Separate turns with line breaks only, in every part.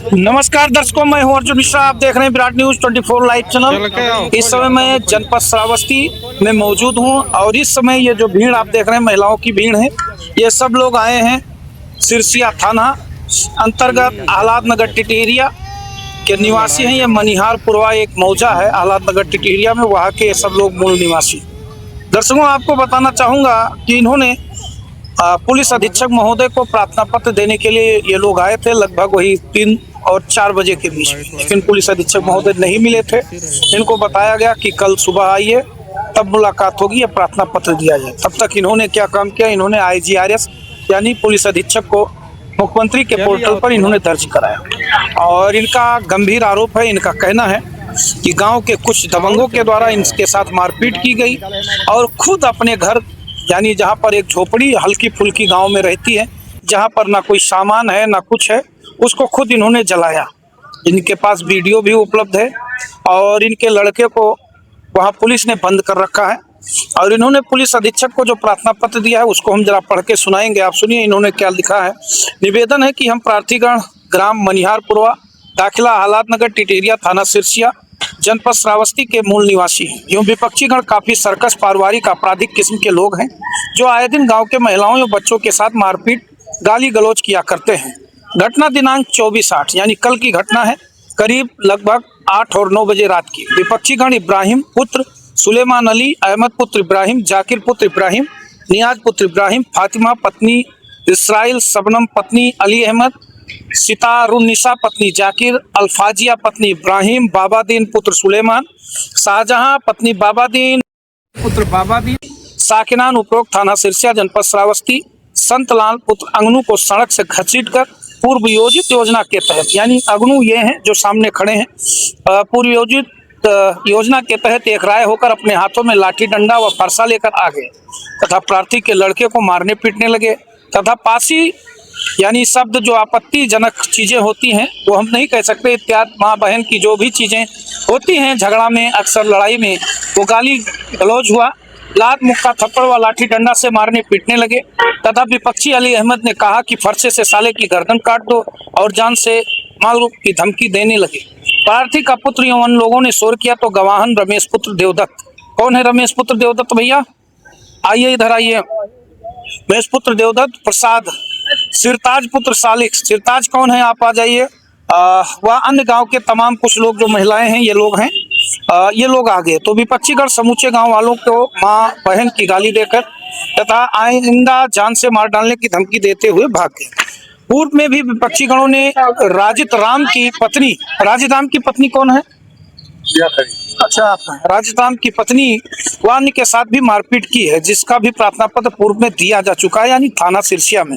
नमस्कार दर्शकों, मैं हूं अर्जुन मिश्रा। आप देख रहे हैं विराट न्यूज 24 लाइव चैनल। इस समय मैं जनपद श्रावस्ती में मौजूद हूं और इस समय ये जो भीड़ आप देख रहे हैं, महिलाओं की भीड़ है। ये सब लोग आए हैं सिरसिया थाना अंतर्गत आह्लाद नगर टिटेरिया के निवासी हैं। ये मनिहारपुरवा एक मौजा है आह्लाद नगर टिटेरिया में, वहाँ के सब लोग मूल निवासी। दर्शकों, आपको बताना चाहूँगा कि इन्होंने पुलिस अधीक्षक महोदय को प्रार्थना पत्र देने के लिए ये लोग आए थे, लगभग वही 3 और 4 बजे के बीच में। लेकिन पुलिस अधीक्षक महोदय नहीं मिले थे। इनको बताया गया कि कल सुबह आइए, तब मुलाकात होगी, या प्रार्थना पत्र दिया जाए। तब तक इन्होंने क्या काम किया, इन्होंने IGRS यानी पुलिस अधीक्षक को मुख्यमंत्री के पोर्टल पर इन्होंने दर्ज कराया। और इनका गंभीर आरोप है, इनका कहना है कि गांव के कुछ दबंगों के द्वारा इनके साथ मारपीट की गई और खुद अपने घर यानी जहां पर एक झोपड़ी हल्की फुल्की गांव में रहती है, जहां पर ना कोई सामान है ना कुछ है, उसको खुद इन्होंने जलाया। इनके पास वीडियो भी उपलब्ध है और इनके लड़के को वहां पुलिस ने बंद कर रखा है। और इन्होंने पुलिस अधीक्षक को जो प्रार्थना पत्र दिया है उसको हम जरा पढ़ के सुनाएंगे। आप सुनिए इन्होंने क्या लिखा है। निवेदन है कि हम प्रार्थीगण ग्राम मनिहारपुरवा, दाखिला आह्लाद नगर टिटेरिया, थाना सिरसिया, जनपद श्रावस्ती के मूल निवासी हैं। यूँ विपक्षी गण काफी सर्कस पारिवारिक आपराधिक किस्म के लोग हैं, जो आए दिन गांव के महिलाओं और बच्चों के साथ मारपीट गाली गलौज किया करते हैं। घटना दिनांक 24/8 यानी कल की घटना है, करीब लगभग 8 और 9 बजे रात की। विपक्षी गण इब्राहिम पुत्र सुलेमान अली, अहमद पुत्र इब्राहिम, जाकिर पुत्र इब्राहिम, नियाज पुत्र इब्राहिम, फातिमा पत्नी इसराइल, सबनम पत्नी अली अहमद, सितारुन्निसा पत्नी जाकिर, अल्फाजिया पत्नी इब्राहिम, बाबादीन पुत्र सुलेमान, शाहजहां पत्नी बाबादीन पुत्र बाबादीन, साकिनान उपरोक्त थाना सिरसिया जनपद श्रावस्ती, संतलाल पुत्र अंगनू को सड़क से घसीटकर पूर्व योजित योजना के तहत, यानी अगनू ये हैं जो सामने खड़े हैं, पूर्व योजित योजना के तहत एक राय होकर अपने हाथों में लाठी डंडा व फरसा लेकर आ गए तथा प्रार्थी के लड़के को मारने पीटने लगे तथा पासी यानी शब्द जो आपत्तिजनक चीजें होती हैं वो हम नहीं कह सकते, इत्यादि माँ बहन की जो भी चीजें होती हैं झगड़ा में, अक्सर लड़ाई में, वो गाली गलौज हुआ। लात मुक्का थप्पड़ व लाठी डंडा से मारने पीटने लगे तथा विपक्षी अली अहमद ने कहा कि फरसे से साले की गर्दन काट दो और जान से मार की धमकी देने लगे। प्रार्थी का पुत्र एवं लोगों ने शोर किया तो गवाहन रमेश पुत्र देवदत्त, कौन है रमेश पुत्र देवदत्त भैया, आइए इधर आइए। रमेश पुत्र देवदत्त, प्रसाद, सिरताज पुत्र सालिक, सिरताज कौन है, आप आ जाइए। वह अन्य गांव के तमाम कुछ लोग जो महिलाएं हैं, ये लोग हैं, ये लोग आ गए। तो विपक्षी गण समूचे गांव वालों को मां बहन की गाली देकर तथा आइंदा जान से मार डालने की धमकी देते हुए भाग गए। पूर्व में भी विपक्षी गणों ने राजित राम की पत्नी कौन है, अच्छा राजित राम की पत्नी वान्य के साथ भी मारपीट की है, जिसका भी प्रार्थना पत्र पूर्व में दिया जा चुका है, यानी थाना सिरसिया में।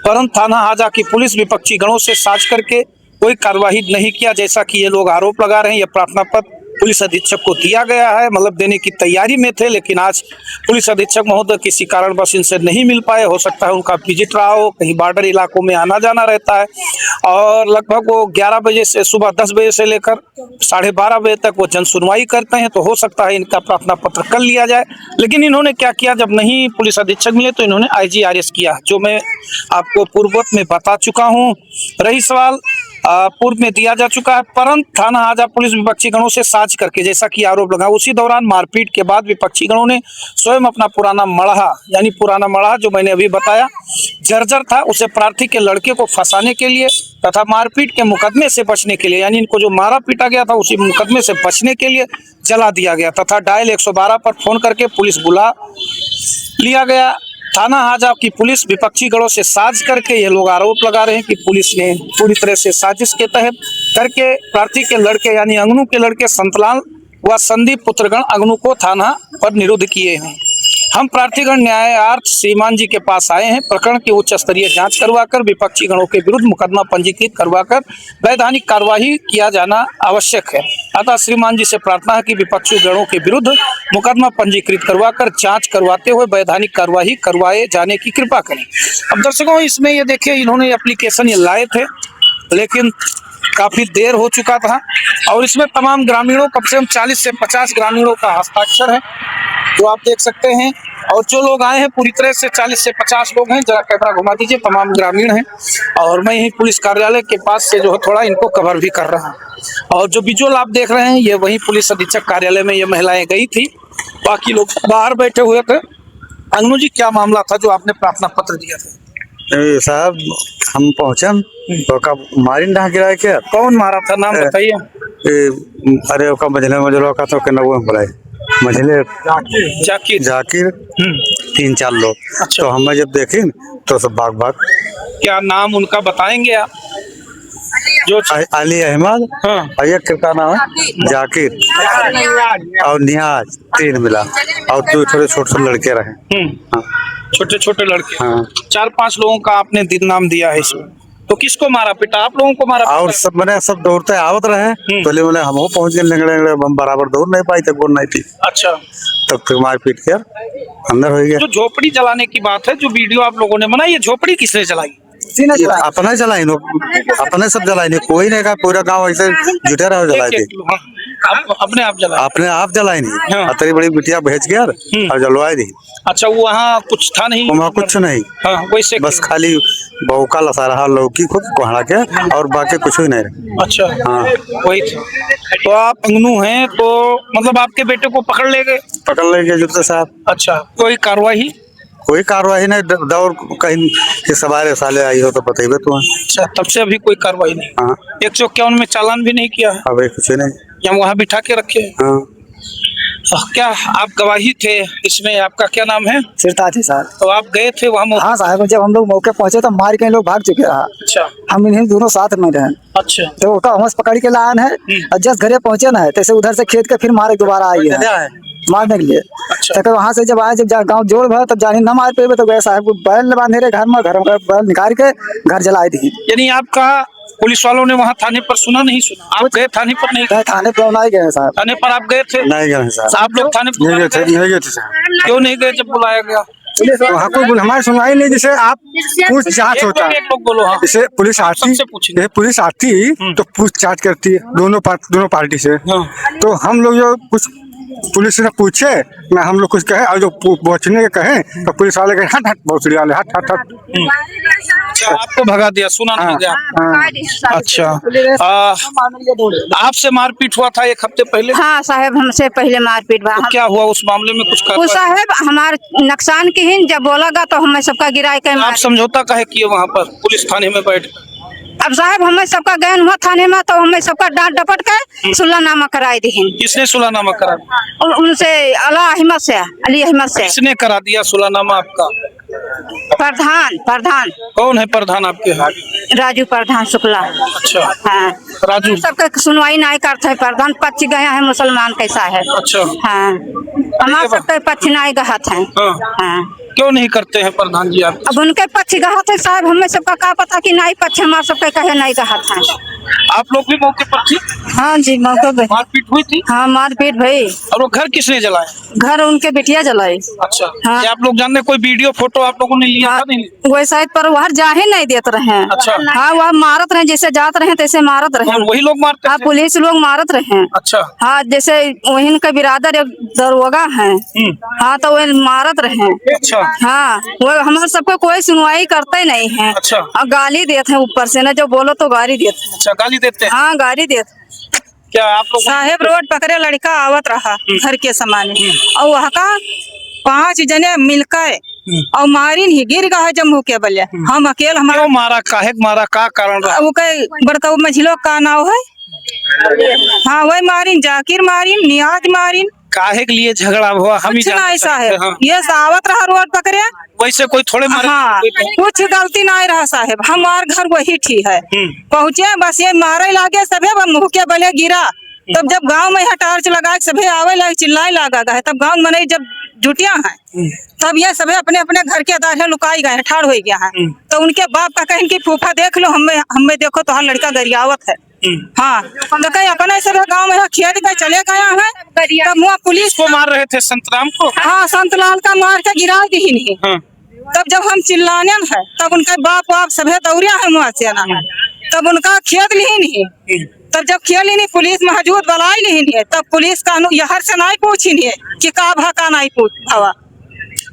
परंतु थाना हाजा की पुलिस विपक्षी गणों से साझ करके कोई कार्रवाई नहीं किया, जैसा कि ये लोग आरोप लगा रहे हैं। यह प्रार्थना पत्र पुलिस अधीक्षक को दिया गया है, मतलब देने की तैयारी में थे, लेकिन आज पुलिस अधीक्षक महोदय किसी कारणवश इनसे नहीं मिल पाए। हो सकता है उनका विजिट रहा हो, कहीं बॉर्डर इलाकों में आना जाना रहता है। और लगभग वो 11 बजे से सुबह 10 बजे से लेकर 12:30 बजे तक वो जन सुनवाई करते हैं। तो हो सकता है इनका प्रार्थना पत्र कर लिया जाए। लेकिन इन्होंने क्या किया, जब नहीं पुलिस अधीक्षक मिले तो इन्होंने IGRS किया, जो मैं आपको पूर्ववत में बता चुका हूँ। रही सवाल, पूर्व में दिया जा चुका है, परंतु थाना हाजा पुलिस विपक्षी गणों से साझ करके, जैसा कि आरोप लगा, उसी दौरान मारपीट के बाद विपक्षी गणों ने स्वयं अपना पुराना मड़हा, यानी पुराना मड़हा जो मैंने अभी बताया जर्जर था, उसे प्रार्थी के लड़के को फंसाने के लिए तथा मारपीट के मुकदमे से बचने के लिए, यानी इनको जो मारा पीटा गया था उसी मुकदमे से बचने के लिए जला दिया गया तथा डायल 112 पर फोन करके पुलिस बुला लिया गया। थाना हाजा की पुलिस विपक्षी गणों से साझ करके ये लोग आरोप लगा रहे हैं कि पुलिस ने पूरी तरह से साजिश के तहत करके प्रार्थी के लड़के यानी अंगनू के लड़के संतलाल व संदीप पुत्रगण अंगनू को थाना पर निरुद्ध किए हैं। हम प्रार्थीगण न्यायार्थ श्रीमान जी के पास आए हैं। प्रकरण की उच्च स्तरीय जांच करवाकर विपक्षी गणों के विरुद्ध मुकदमा पंजीकृत करवाकर वैधानिक कार्यवाही किया जाना आवश्यक है। अतः श्रीमान जी से प्रार्थना है कि विपक्षी गणों के विरुद्ध मुकदमा पंजीकृत करवाकर जांच करवाते हुए वैधानिक कार्यवाही करवाए जाने की कृपा करें। अब दर्शकों, इसमें ये देखिए इन्होंने एप्लीकेशन ये लाए थे, लेकिन काफी देर हो चुका था और इसमें तमाम ग्रामीणों, कम से कम 40 से 50 ग्रामीणों का हस्ताक्षर है, जो आप देख सकते हैं। और जो लोग आए हैं पूरी तरह से 40 से 50 लोग हैं। जरा कैमरा घुमा दीजिए, तमाम ग्रामीण हैं और मैं यही पुलिस कार्यालय के पास से जो है थोड़ा इनको कवर भी कर रहा हूँ। और जो विजुअल आप देख रहे हैं ये वही पुलिस अधीक्षक कार्यालय में ये महिलाएं गई थी, बाकी लोग बाहर बैठे हुए थे। अंगनू जी, क्या मामला था जो आपने प्रार्थना पत्र दिया था?
साहब हम पहुंचे तो का मारिन ढा गिरा क्या?
कौन मारा था, नाम बताइए।
अरे का मझले का तो कहना वो बुलाए मझले
जाकिर।
जाकिर 3-4 लोग।
अच्छा।
तो हमें जब देखे तो सब भाग भाग।
क्या नाम उनका बताएंगे आप? जो
अली अहमद,
हाँ,
एक का नाम है जाकिर और नियाज, 3 मिला और 2 छोटे छोटे लड़के रहे। हाँ।
छोटे छोटे लड़के।
हाँ।
4-5 लोगों का आपने नाम दिया है इसमें। तो किसको मारा पीटा? आप लोगों को मारा पीटा?
और सब मैंने सब दौड़ते आवत रहे तो बोले हम पहुंच गए लंगड़े हम बराबर दौड़ नहीं पाई, तक नहीं थी।
अच्छा।
तब फिर मार पीट कर अंदर हो गया।
जो झोपड़ी जलाने की बात है, जो वीडियो आप लोगों ने बनाई, ये झोपड़ी किसने जलाई?
अपना जलाई अपने सब जलाई, कोई नहीं का पूरा गांव ऐसे जुटे रहो जलाई थी।
अपने आप जला?
अपने आप जलाई नहीं।
हाँ।
अतरी बड़ी बिटिया भेज गया और जलवाई दी।
अच्छा, वो वहाँ कुछ था नहीं?
वहाँ कुछ नहीं।
हाँ, वैसे
बस खाली बौका लसा रहा लौकी खुद कोहड़ा के और बाकी कुछ ही नहीं।
अच्छा।
हाँ,
वही था। तो आप अंगनू हैं तो मतलब आपके बेटे को पकड़ ले गए?
पकड़ ले गए जुत्ते साहब।
अच्छा, कोई कार्रवाई?
कोई कार्रवाई नहीं। दौड़ कहीं के सवारे साले आई हो तो बताइए तुम।
अच्छा, तब से अभी कोई कार्रवाई नहीं?
हाँ।
151 में चालान भी नहीं किया है?
अभी कुछ नहीं।
या वहाँ बिठा के रखे?
हाँ।
क्या आप गवाही थे इसमें? आपका क्या नाम है?
सिरताज साहब।
तो आप गए थे वहाँ?
हाँ साहब, जब हम लोग मौके पहुंचे तो मार के लोग भाग चुके रहा।
अच्छा।
हम इन्हीं दोनों साथ में रहे।
अच्छा।
तो उसका हमस पकड़ के लान है और जस्ट घरे पहुंचे ना है तैसे उधर से खेत के फिर मारे दोबारा आई है मारने के लिए।
अच्छा।
तो वहाँ से जब आए, जब गाँव जोड़ भर तब जानी न मार पे तो गए साहब बैल बांधे रहे घर में बैल निकाल के घर जलाए दी।
यानी आपका पुलिस वालों ने वहाँ थाने पर सुना नहीं? सुना? आप गए थाने पर? नहीं गए
थाने पर नहीं गए साहब।
थाने पर आप गए थे?
नहीं गए साहब।
आप लोग थाने पर
नहीं गए थे साहब।
क्यों नहीं गए जब बुलाया गया?
वहाँ कोई हमारी सुनवाई नहीं। जैसे आप पूछताछ होता है,
एक लोग बोलो। हाँ,
जैसे पुलिस आती, पुलिस आती तो पूछताछ करती है दोनों पार्टी से। तो हम लोग जो कुछ पुलिस से पूछे ना, हम लोग कुछ कहे और जो पहुंचने के कहे तो पुलिस वाले कहे हट हट भोसड़ी वाले हट हट हट।
अच्छा, आपको भगा दिया? सुना नहीं गया? अच्छा। आपसे मारपीट हुआ था 1 हफ्ते पहले?
हाँ साहब, हमसे पहले मारपीट हुआ।
तो क्या हुआ उस मामले में? कुछ
वो साहब हमारे नुकसान की ही जब बोलागा तो हमें सबका गिराए के
आप समझौता काहे किए वहाँ पर पुलिस थाने में बैठ?
अब साहब हमें सबका गैन हुआ थाने में तो हमें सबका डांट डपट के सुलहनामा कराई दी।
किसने सुलहनामा करा?
उनसे अली अहमद से।
किसने करा दिया सुलहनामा आपका?
प्रधान।
कौन है प्रधान आपके?
राजू प्रधान शुक्ला।
अच्छा।
हाँ,
राजू।
सबका सुनवाई नहीं करता है। प्रधान पक्ष गया है मुसलमान कैसा है।
अच्छा।
हाँ, हमारे सबके पक्ष नहीं गया था। हाँ।
क्यों नहीं करते हैं प्रधान जी आप?
अब उनके पक्ष गया थे साहब, हमें सबका क्या पता कि नहीं पक्ष हमारे सबके कहे नहीं गया था।
आप लोग भी मौके पर थी?
हाँ जी, मौके पे
मारपीट हुई थी?
हाँ, मारपीट भाई।
और वो घर किसने जलाए?
घर उनके बिटिया जलाई।
अच्छा।
हाँ।
क्या आप लोग जानते कोई वीडियो फोटो आप लोगों ने लिया था? नहीं,
वही शायद पर वहाँ जा ही नहीं देते रहे।
अच्छा।
हाँ, वह मारत रहे, जैसे जात रहे तैसे मारत रहे।
वही लोग मारते?
हाँ, पुलिस लोग मारत रहे।
अच्छा।
हाँ, जैसे वही का बिरादर एक दरोगा है। हाँ, तो वही मारत रहे।
अच्छा।
हाँ, वो हमारे सबको कोई सुनवाई करते नहीं है।
अच्छा।
और गाली देते हैं ऊपर से, ना जो बोलो तो गाली देते हैं।
अच्छा, गाली देते हैं?
हाँ, गाली देते।
क्या आप लोग?
साहेब रोड पकड़े लड़का आवत रहा घर के सामान और वहाँ का 5 जने मिलकर और मारिन ही गिर गया जब मुँह के बल्ले। हम अकेले हमारा
क्यों मारा? काहे मारा? का कारण रहा?
वो कई बड़का मझिलो का नाव है। हाँ, वही मारिन, जाकिर मारिन, नियाज मारिन।
काहे के लिए झगड़ा हुआ हम ही
कुछ नहीं
जानते हैं।
साहेब, ये आवत रहा रोड पकड़े।
वैसे कोई थोड़े मारे?
हाँ, कुछ गलती नहीं रहा साहेब, हमार घर वही ठीक है। पहुँचे बस ये मारे लागे सभे मुँह के बले गिरा। तब जब गांव में टार्च लगा सभे आवे लगे चिल्लाए लगा गए। तब गांव में जब जुटिया है तब ये सभे अपने अपने घर के दाढ़े लुकाई गए, ठाड़ हो गया है। तो उनके बाप का कहें कि फूफा देख लो, हमें देखो तो हर लड़का गरियावत है। हाँ, तो कहीं अपने सब गाँव में खेत में चले गया है। तब वहाँ पुलिस
को मार रहे थे संतराम को?
हाँ, संतलाल का मार के गिरा दी नहीं। तब जब हम चिल्लाने है तब उनके बाप सभे दौड़िया है मुँह से ना। तब उनका खेत ली नहीं। तब जब खेल नहीं पुलिस मौजूद बुलाई नहीं है तब पुलिस का यहर से नहीं पूछी नहीं कि का भा का नहीं पूछ भावा।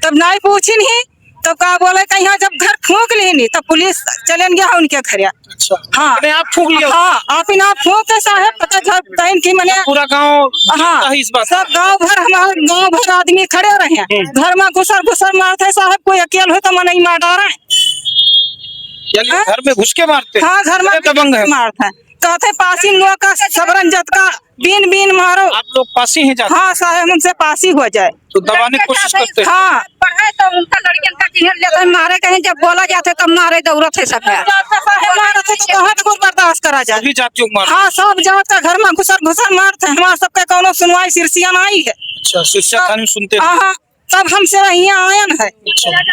तब नहीं पूछी नहीं, तो का बोले कि यहाँ जब घर फूंक ली नहीं तब पुलिस चलन गया उनके घर।
अच्छा,
हाँ
अपने आप फूंक लिया?
हाँ, आप इन आप फूंक के साहब पता घर टाइम की मैंने
पूरा गांव
हाँ
जानता है इस बात?
सब गांव भर हमारे गांव भर आदमी खड़े रहे हैं, घर में घुसर मारते साहब, कोई अकेले हो तो मन ही मार डाल रहे हैं।
यानी घर में घुस के मारते हैं?
हाँ घर में
दबंग है?
मारते हैं, कहते पासी लोग का सबरन जत का बीन बीन मारो।
आप लोग पासी हैं जाते?
हाँ साहब हमसे पासी हो जाए
तो दबाने की कोशिश करते हैं?
हाँ
पढ़े तो उनका लड़कियन का चिन्ह लेते हैं, मारे कहीं जब बोला जाते तब मारे दौड़त है सब है।
मारते तो कहाँ तक बर्दाश्त करा जाए?
सभी जातियों को मारते?
हाँ सब जात का घर में घुसर मारते हैं, हमारा सबका कोनो सुनवाई सिरसिया नहीं है।
अच्छा, शिक्षा थाने में सुनते हैं?
हाँ तब हमसे यहाँ आयन है।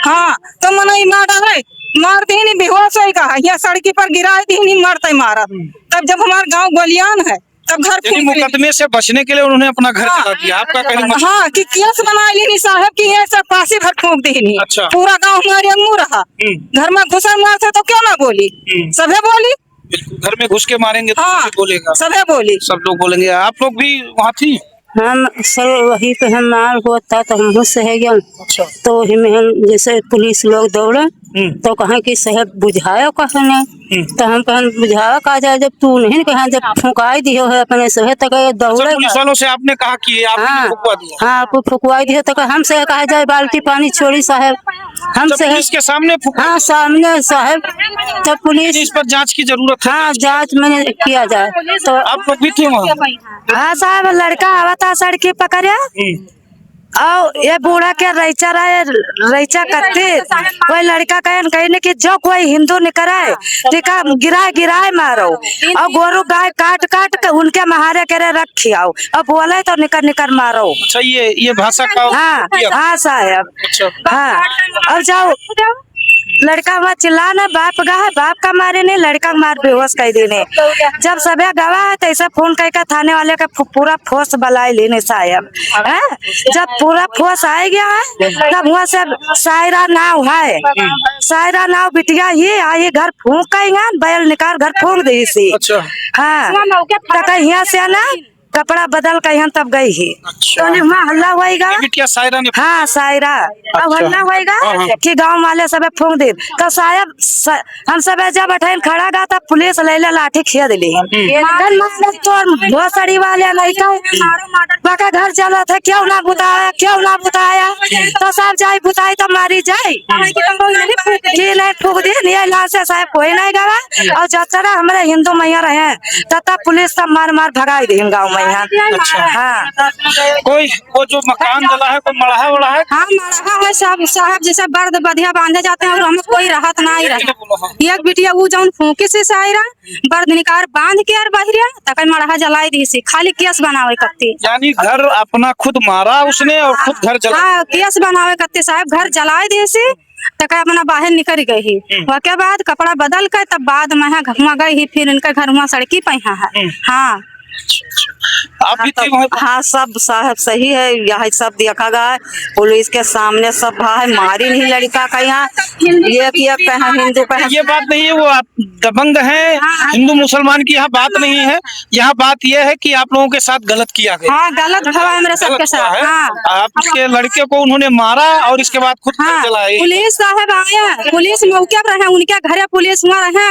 हाँ तो मन ही मार डाले, मार दी नहीं, बेहोश हो गया, यहाँ सड़की पर गिरा दी नहीं, मारते मारा। तब जब हमारा गांव गोलियान है तब घर
यानी
फूंक ली।
मुकदमे से बचने के लिए उन्होंने अपना घर जला दिया? आपका कहीं मतलब?
हाँ कि केस बना ली नहीं साहब की ये सब पासी भर फूंक दी नहीं।
अच्छा।
पूरा गांव हमारे अंगू रहा, घर में घुसर मारते तो क्यों ना बोली, सभे बोली।
बिल्कुल, घर में घुस के मारेंगे तो
हाँ
कोई बोलेगा,
सभे बोली।
सब लोग बोलेंगे। आप लोग भी वहाँ थी?
हम सब वही पे हम मार हुआ था तो हम से है गया।
अच्छा।
तो वही में हम जैसे पुलिस लोग दौड़े तो कहा कि साहब बुझाया कहा ने, तो हम कहन बुझाया कहा जाए, जब तू नहीं कहा, जब फुकाई दियो है अपने सहे तक दौड़े।
पुलिस वालों से आपने कहा कि आपने
हाँ
फुकवा दिया?
हाँ आपको फुकवाई दियो तो हम से कहा जाए बाल्टी पानी छोड़ी साहब, हम
जब
से
पुलिस के सामने फुकवा?
हाँ सामने साहब, तब पुलिस
इस पर जांच की जरूरत है?
हाँ जांच मैंने किया जाए। तो
आप लोग भी थे वहाँ?
हाँ साहब, लड़का आवा था सड़की पकड़े और ये बूढ़ा के रैचा करते, कोई लड़का कहने कि जो कोई हिंदू निकराए टिका गिराए मारो, और गोरू गाय काट के उनके महारे करे रखी आओ, और बोले तो निकर मारो।
अच्छा, ये भाषा का
हाँ हाँ साहब।
अच्छा।
हाँ अब जाओ, लड़का वहाँ चिल्लाना बाप बाप का मारे नहीं, लड़का मार बेहोश कर देने। जब सबे गवाह है तो ऐसा फोन करके थाने वाले का पूरा फोर्स बुलाए लेने साहब है। जब पूरा फोर्स आ गया है तब वहाँ से सायरा नाव है, सायरा नाव बिटिया ये आई घर फूंक बैल निकाल घर फूंक दी सी।
अच्छा।
हाँ तो यहाँ से ना कपड़ा बदल कर यहाँ तब गई ही।
अच्छा।
तो वहाँ हल्ला होएगा।
बिटिया सायरा ने?
हाँ सायरा। अब हल्ला होएगा कि गांव वाले सब फूंक दे तो साहब हम सब जब बैठे खड़ा गा तब पुलिस ले लाठी खिया दिली। तो भोसड़ी वाले लड़का घर चला था, क्यों ना बुताया तो सब जाए बुताई तो मारी जाए कि नहीं फूक दी नहीं ला से साहब कोई नहीं गवा। और जब तक हमारे हिंदू मैया रहे तब पुलिस सब मार भगाई दी गाँव में।
अच्छा।
हाँ
कोई वो जो मकान जला है कोई मढ़ा वड़ा है?
हाँ मरहा है सब साहब, जैसे बर्द बधिया बांधे जाते हैं और हमें कोई राहत नहीं रहे। एक बिटिया वो जौन फूके से सायरा बर्द निकार बांध के और बहिरिया तक मरहा जलाई दी सी, खाली केस बनावे करती।
यानी घर अपना खुद मारा उसने और खुद घर जला?
हाँ केस बनावे करते साहब, घर जलाई दी सी तक अपना बाहर निकल गई ही। उसके बाद कपड़ा बदल कर तब बाद में घुमा गई ही, फिर इनका घर वहाँ सड़की पे है। हाँ
आप भी थे वहाँ?
हाँ सब साहब सही है, यह सब देखा गया पुलिस के सामने सब है, मारी नहीं लड़का का यहाँ एक कहा हिंदू कहा।
ये बात नहीं है वो आप दबंग हैं, हिंदू मुसलमान की यहाँ बात नहीं है, यहाँ बात यह है कि आप लोगों के साथ गलत किया गया।
हाँ गलत भवा है मेरे सबके साथ। हाँ
आपके लड़के को उन्होंने मारा और इसके बाद खुद
हाँ
जलाए।
पुलिस साहब आया, पुलिस मौके पर रहे, उनके घरे पुलिस हुआ रहे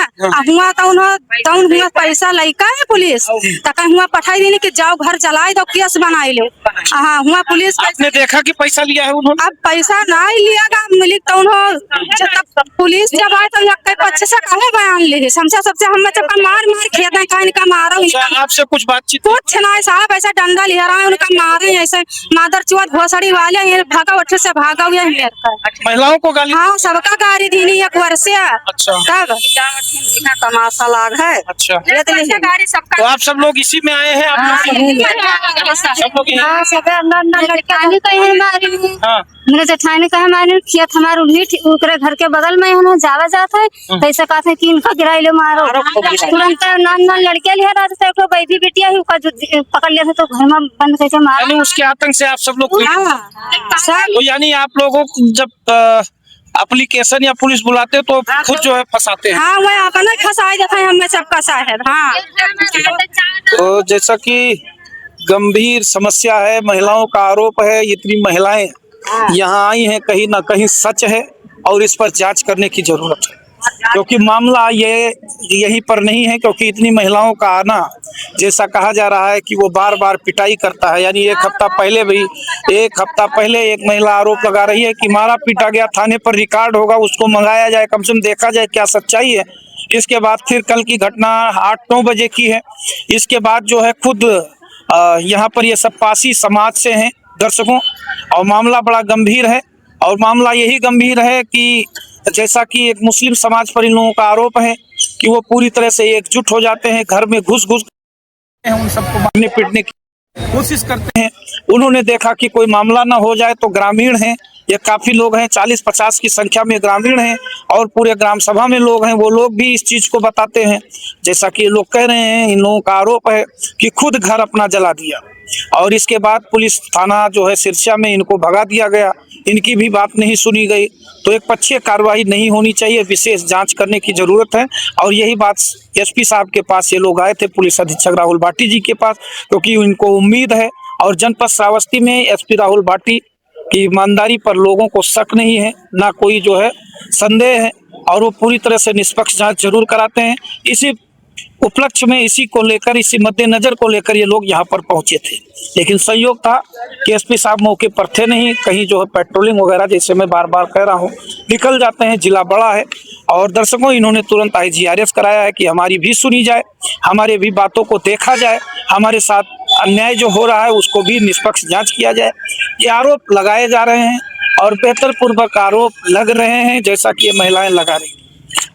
हुआ तो पैसा लैका है पुलिस तक हुआ पठाई देने कि जाओ घर जलाए दो केस बनाए लो। हाँ हुआ पुलिस।
आपने देखा कि पैसा लिया है उन्होंने?
अब पैसा नहीं लिया मिली तो उन्होंने पुलिस जब आए तो अच्छे से कहे बयान ले समझा सबसे हमें जब मार खेत है कहीं का मारा।
आपसे कुछ बातचीत?
कुछ नहीं साहब, ऐसा डंडा लिया रहा है उनका मारे ऐसे मादर चुआत भोसड़ी वाले ये भागा उठ से भागा हुआ है।
महिलाओं को गाली?
हाँ सबका गाड़ी दीनी एक वर्ष।
अच्छा।
तब
तमाशा लाग है।
अच्छा।
गाड़ी सबका।
तो आप सब लोग इसी में आए हैं? आप लोग
हाँ सब
हाँ
मेरे जेठानी कहे मारे खेत हमारे उनके घर के बगल में है जावा जाता है तो ऐसा कहते कि इनका गिराई लो मारो तुरंत नान लड़के लिया रहते थे बैठी बेटिया ही पकड़ लिया था तो घर में बंद करके मारा।
यानी उसके आतंक से आप सब लोग? तो यानी आप लोगों को जब एप्लीकेशन या पुलिस बुलाते तो खुद जो है फंसाते हैं?
हाँ वह अपना फंसाई देता है हमें सबका साहब। हाँ
तो जैसा कि गंभीर समस्या है, महिलाओं का आरोप है, इतनी महिलाएं यहाँ आई हैं कहीं ना कहीं सच है और इस पर जांच करने की जरूरत है, क्योंकि मामला ये यहीं पर नहीं है। क्योंकि इतनी महिलाओं का आना, जैसा कहा जा रहा है कि वो बार बार पिटाई करता है, यानी एक हफ्ता पहले एक महिला आरोप लगा रही है कि मारा पीटा गया, थाने पर रिकॉर्ड होगा, उसको मंगाया जाए, कम से कम देखा जाए क्या सच्चाई है। इसके बाद फिर कल की घटना 8-9 बजे की है। इसके बाद जो है खुद यहाँ पर ये सब पासी समाज से हैं दर्शकों, और मामला बड़ा गंभीर है। और मामला यही गंभीर है कि जैसा कि एक मुस्लिम समाज पर इन लोगों का आरोप है कि वो पूरी तरह से एकजुट हो जाते हैं, घर में घुस उन सबको मारने पीटने की कोशिश करते हैं। उन्होंने देखा कि कोई मामला ना हो जाए तो ग्रामीण हैं, ये काफी लोग हैं, 40-50 की संख्या में ग्रामीण हैं, और पूरे ग्राम सभा में लोग हैं, वो लोग भी इस चीज को बताते हैं। जैसा कि लोग कह रहे हैं, इन लोगों का आरोप है कि खुद घर अपना जला दिया, और इसके बाद पुलिस थाना जो है सिरसा में इनको भगा दिया गया, इनकी भी बात नहीं सुनी गई। तो एक पक्षीय कार्रवाई नहीं होनी चाहिए, विशेष जांच करने की जरूरत है। और यही बात एसपी साहब के पास ये लोग आए थे, पुलिस अधीक्षक राहुल भाटी जी के पास, क्योंकि इनको उम्मीद है, और जनपद श्रावस्ती में एसपी राहुल भाटी की ईमानदारी पर लोगों को शक नहीं है, ना कोई जो है संदेह है, और वो पूरी तरह से निष्पक्ष जांच जरूर कराते हैं। इसी उपलक्ष्य में, इसी को लेकर, इसी मद्देनजर को लेकर ये लोग यहाँ पर पहुंचे थे। लेकिन संयोग था कि एसपी साहब मौके पर थे नहीं, कहीं जो है पेट्रोलिंग वगैरह, जैसे मैं बार बार कह रहा हूँ, निकल जाते हैं, जिला बड़ा है। और दर्शकों, इन्होंने तुरंत IGRS कराया है कि हमारी भी सुनी जाए, हमारे भी बातों को देखा जाए, हमारे साथ अन्याय जो हो रहा है उसको भी निष्पक्ष जांच किया जाए। ये आरोप लगाए जा रहे हैं और बेहतर पूर्वक आरोप लग रहे हैं, जैसा कि ये महिलाएं लगा रही हैं।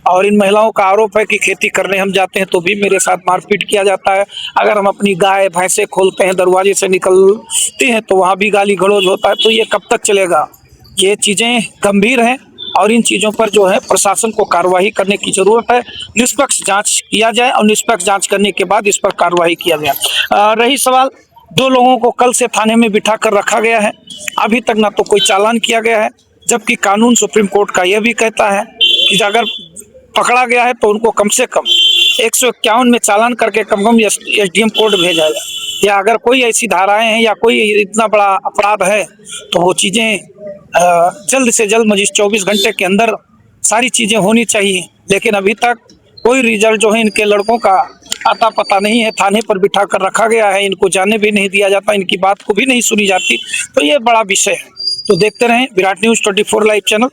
और इन महिलाओं का आरोप है कि खेती करने हम जाते हैं तो भी मेरे साथ मारपीट किया जाता है, अगर हम अपनी गाय भैंसे खोलते हैं, दरवाजे से निकलते हैं तो वहाँ भी गाली गलौज होता है। तो ये कब तक चलेगा? ये चीज़ें गंभीर हैं और इन चीज़ों पर जो है प्रशासन को कार्रवाई करने की जरूरत है। निष्पक्ष जांच किया जाए और निष्पक्ष जांच करने के बाद इस पर कार्रवाई किया जाए। रही सवाल, 2 लोगों को कल से थाने में बिठा कर रखा गया है, अभी तक ना तो कोई चालान किया गया है, जबकि कानून सुप्रीम कोर्ट का यह भी कहता है कि अगर पकड़ा गया है तो उनको कम से कम 151 में चालान करके कम SDM कोर्ट भेजा जाए, या अगर कोई ऐसी धाराएं हैं या कोई इतना बड़ा अपराध है तो वो चीज़ें जल्द से जल्द 24 घंटे के अंदर सारी चीज़ें होनी चाहिए। लेकिन अभी तक कोई रिजल्ट जो है इनके लड़कों का आता पता नहीं है, थाने पर बिठा कर रखा गया है, इनको जाने भी नहीं दिया जाता, इनकी बात को भी नहीं सुनी जाती। तो ये बड़ा विषय है। तो देखते रहें विराट न्यूज़ 24 लाइव चैनल।